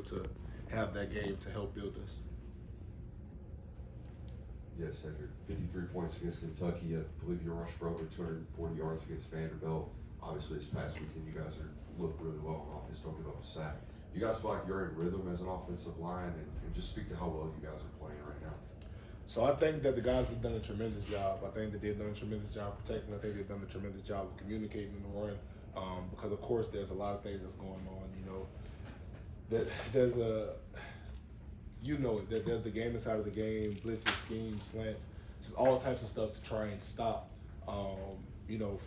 able to have that game to help build us. Yes, Sedrick, 53 points against Kentucky. I believe you rushed for over 240 yards against Vanderbilt. Obviously, this past weekend, you guys look really well on offense. Don't give up a sack. You guys feel like you're in rhythm as an offensive line, and just speak to how well you guys are playing right now. So I think that the guys have done a tremendous job. I think that they've done a tremendous job protecting. I think they've done a tremendous job of communicating in the run. Because of course there's a lot of things that's going on. That there's there's the game inside of the game, blitzes, schemes, slants, just all types of stuff to try and stop.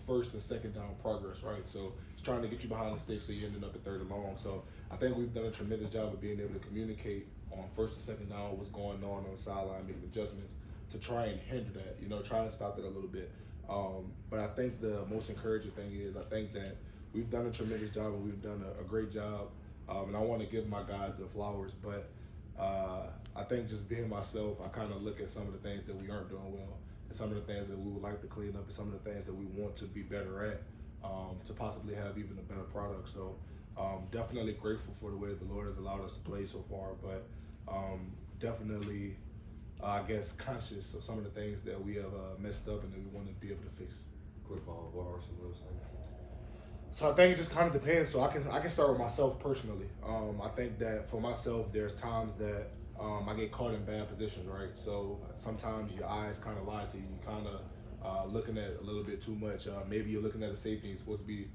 First and second down progress, right? So it's trying to get you behind the sticks so you're ending up at third and long. So I think we've done a tremendous job of being able to communicate on first and second down what's going on the sideline, making adjustments to try and hinder that, try and stop that a little bit. But I think the most encouraging thing is I think that we've done a tremendous job and we've done a great job. And I want to give my guys the flowers, but I think just being myself, I kind of look at some of the things that we aren't doing well and some of the things that we would like to clean up and some of the things that we want to be better at to possibly have even a better product. So definitely grateful for the way that the Lord has allowed us to play so far, but definitely, I guess, conscious of some of the things that we have messed up and that we want to be able to fix. Quick follow-up, what are some of those things? So I think it just kind of depends. So I can start with myself personally. I think that for myself, there's times that I get caught in bad positions, right? So sometimes your eyes kind of lie to you. You kind of looking at a little bit too much. Maybe you're looking at a safety. You're supposed to be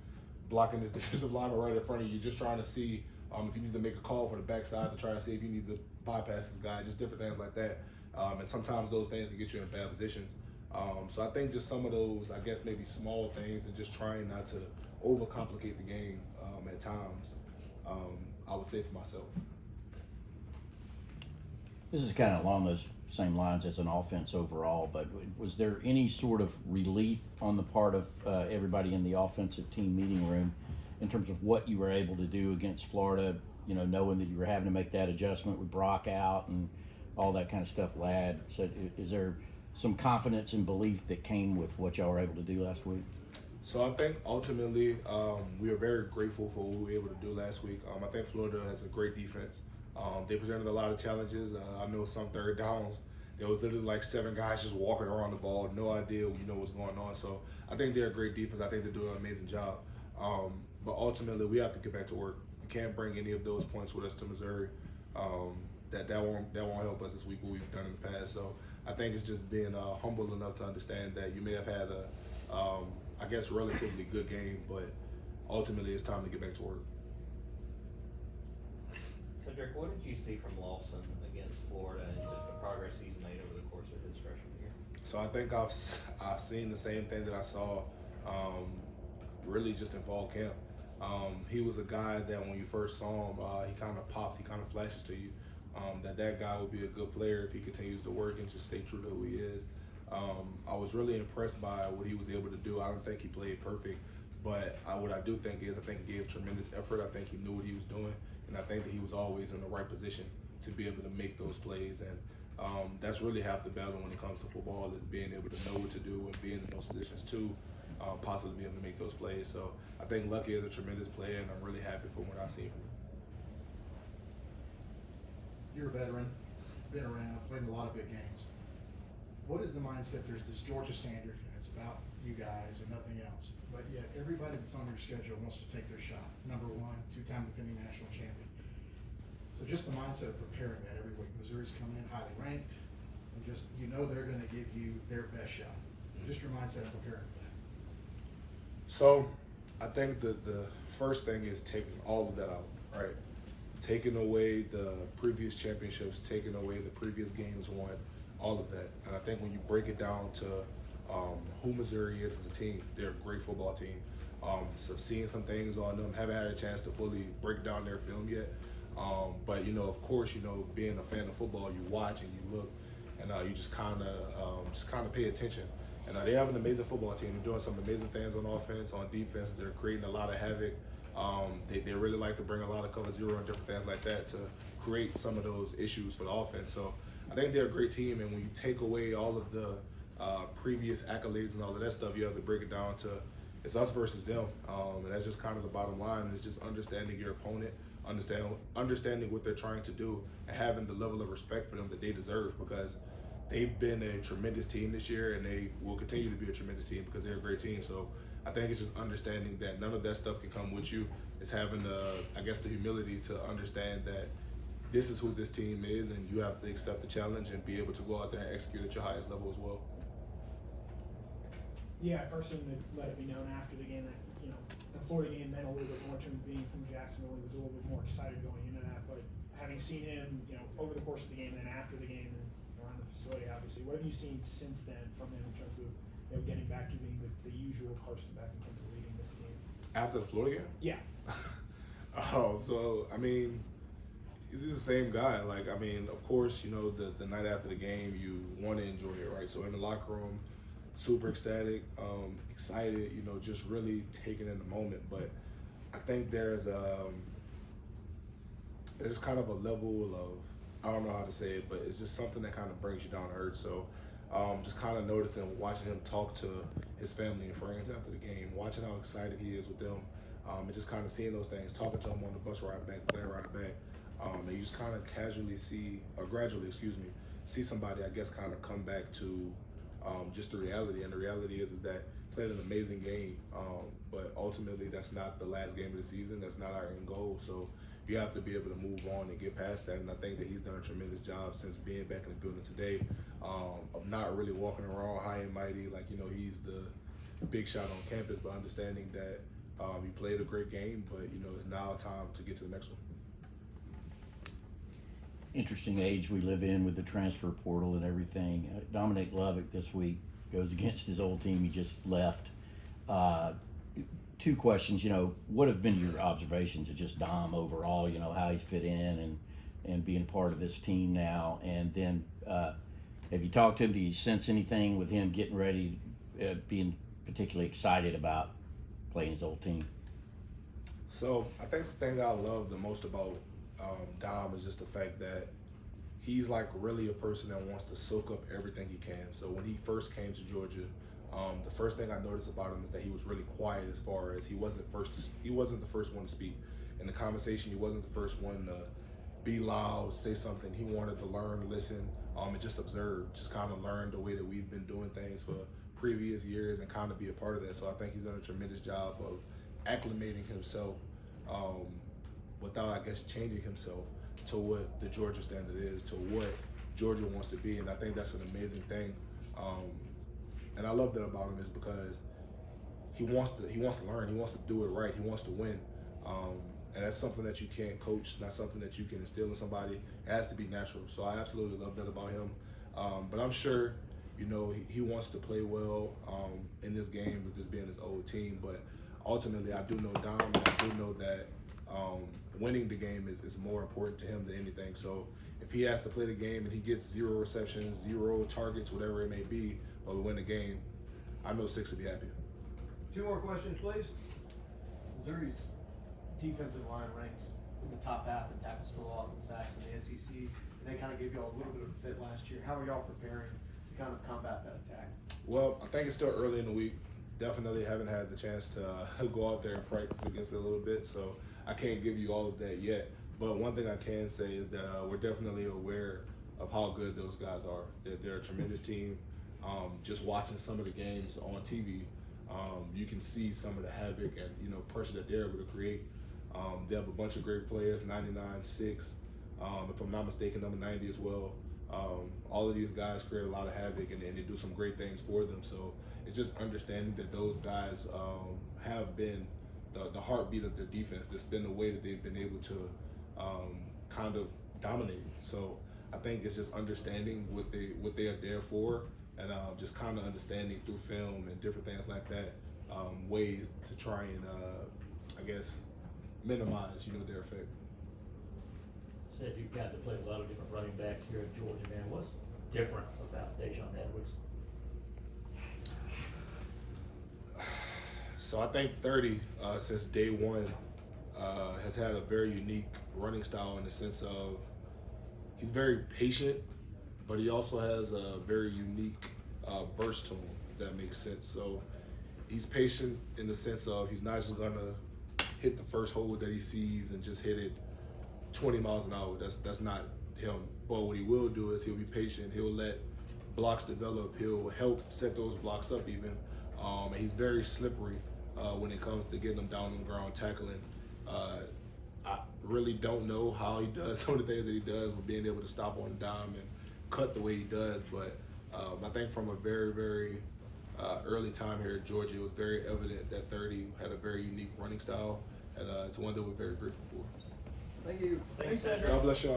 blocking this defensive lineman right in front of you, just trying to see if you need to make a call for the backside to try to see if you need to bypass this guy, just different things like that. And sometimes those things can get you in bad positions. So I think just some of those, I guess, maybe small things and just trying not to overcomplicate the game at times, I would say for myself. This is kind of along those same lines as an offense overall, but was there any sort of relief on the part of everybody in the offensive team meeting room in terms of what you were able to do against Florida, knowing that you were having to make that adjustment with Brock out and all that kind of stuff, Ladd? So is there some confidence and belief that came with what y'all were able to do last week? So I think ultimately we are very grateful for what we were able to do last week. I think Florida has a great defense. They presented a lot of challenges. I know some third downs, there was literally like 7 guys just walking around the ball, no idea what's going on. So I think they're a great defense. I think they're doing an amazing job. But ultimately we have to get back to work. We can't bring any of those points with us to Missouri. That won't help us this week, what we've done in the past. So I think it's just being humble enough to understand that you may have had I guess, relatively good game, but ultimately it's time to get back to work. Sedrick, what did you see from Lawson against Florida and just the progress he's made over the course of his freshman year? So I think I've seen the same thing that I saw really just in fall camp. He was a guy that when you first saw him, he kind of pops, he kind of flashes to you that guy will be a good player if he continues to work and just stay true to who he is. I was really impressed by what he was able to do. I don't think he played perfect, but what I do think is I think he gave tremendous effort. I think he knew what he was doing, and I think that he was always in the right position to be able to make those plays. And that's really half the battle when it comes to football, is being able to know what to do and being in those positions to possibly be able to make those plays. So I think Lucky is a tremendous player, and I'm really happy for what I've seen from him. You're a veteran, been around, played in a lot of big games. What is the mindset? There's this Georgia standard, and it's about you guys and nothing else. But yet everybody that's on your schedule wants to take their shot. Number one, 2-time defending national champion. So just the mindset of preparing that every week. Missouri's coming in highly ranked, and just they're going to give you their best shot. Just your mindset of preparing for that. So I think that the first thing is taking all of that out, right? Taking away the previous championships, taking away the previous games won, all of that. And I think when you break it down to who Missouri is as a team, they're a great football team. So seeing some things on them, haven't had a chance to fully break down their film yet. But of course, being a fan of football, you watch and you look, and you just kind of pay attention. And they have an amazing football team. They're doing some amazing things on offense, on defense. They're creating a lot of havoc. They really like to bring a lot of cover zero and different things like that to create some of those issues for the offense. So I think they're a great team, and when you take away all of the previous accolades and all of that stuff, you have to break it down to it's us versus them. And that's just kind of the bottom line. It's just understanding your opponent, understanding what they're trying to do, and having the level of respect for them that they deserve, because they've been a tremendous team this year, and they will continue to be a tremendous team because they're a great team. So I think it's just understanding that none of that stuff can come with you. It's having the humility to understand that this is who this team is, and you have to accept the challenge and be able to go out there and execute at your highest level as well. Yeah, a person that let it be known after the game that, the Florida game meant a little bit more to him being from Jacksonville. He was a little bit more excited going into that, but having seen him, over the course of the game and then after the game and around the facility, obviously, what have you seen since then from him in terms of, getting back to being the usual person back in terms of leading this team? After the Florida game? Yeah. So, I mean, he's the same guy. Like, I mean, of course, the night after the game, you want to enjoy it, right? So in the locker room, super ecstatic, excited, just really taking in the moment. But I think there's kind of a level of, I don't know how to say it, but it's just something that kind of brings you down to earth. So just kind of noticing, watching him talk to his family and friends after the game, watching how excited he is with them, and just kind of seeing those things, talking to him on the bus ride back, plane ride back, and you just kind of gradually see somebody, I guess, kind of come back to just the reality. And the reality is that played an amazing game, but ultimately that's not the last game of the season. That's not our end goal. So you have to be able to move on and get past that. And I think that he's done a tremendous job since being back in the building today, of not really walking around high and mighty like he's the big shot on campus, but understanding that he played a great game, but it's now time to get to the next one. Interesting age we live in with the transfer portal and everything. Dominic Lovick this week goes against his old team he just left. Two questions, what have been your observations of just Dom overall, how he's fit in and being part of this team now? And then have you talked to him? Do you sense anything with him getting ready, being particularly excited about playing his old team? So I think the thing that I love the most about Dom is just the fact that he's like really a person that wants to soak up everything he can. So when he first came to Georgia, the first thing I noticed about him is that he was really quiet, as far as he wasn't the first one to speak in the conversation. He wasn't the first one to be loud, say something. He wanted to learn, listen, and just observe, just kind of learn the way that we've been doing things for previous years and kind of be a part of that. So I think he's done a tremendous job of acclimating himself without, I guess, changing himself to what the Georgia standard is, to what Georgia wants to be. And I think that's an amazing thing. And I love that about him, is because he wants to learn, he wants to do it right, he wants to win. And that's something that you can't coach, not something that you can instill in somebody. It has to be natural. So I absolutely love that about him. But I'm sure, he wants to play well in this game, with this being his old team. But ultimately, I do know Dom, and I do know that winning the game is more important to him than anything. So if he has to play the game and he gets 0 receptions, 0 targets, whatever it may be, but we win the game, I know Six will be happy. 2 more questions, please. Missouri's defensive line ranks in the top half in tackles for loss and sacks in the SEC, and they kind of gave y'all a little bit of a fit last year. How are y'all preparing to kind of combat that attack? Well, I think it's still early in the week. Definitely haven't had the chance to go out there and practice against it a little bit, so I can't give you all of that yet. But one thing I can say is that we're definitely aware of how good those guys are. They're a tremendous team. Just watching some of the games on TV, you can see some of the havoc and pressure that they're able to create. They have a bunch of great players, 99, 6, if I'm not mistaken, number 90 as well. All of these guys create a lot of havoc, and they do some great things for them. So it's just understanding that those guys have been the heartbeat of their defense. That's been the way that they've been able to kind of dominate. So I think it's just understanding what they are there for, and just kind of understanding through film and different things like that, ways to try and I guess minimize their effect. Said you've got to play a lot of different running backs here at Georgia, man. What's different about Dejon Edwards? So I think 30, since day one, has had a very unique running style, in the sense of he's very patient, but he also has a very unique burst to him, if that makes sense. So he's patient in the sense of he's not just gonna hit the first hole that he sees and just hit it 20 miles an hour. That's not him. But what he will do is he'll be patient. He'll let blocks develop. He'll help set those blocks up even. And he's very slippery when it comes to getting them down on the ground, tackling. I really don't know how he does some of the things that he does with being able to stop on a dime and cut the way he does. But I think from a very, very early time here at Georgia, it was very evident that 30 had a very unique running style, and it's one that we're very grateful for. Thank you. Thanks, Cedric. God bless y'all.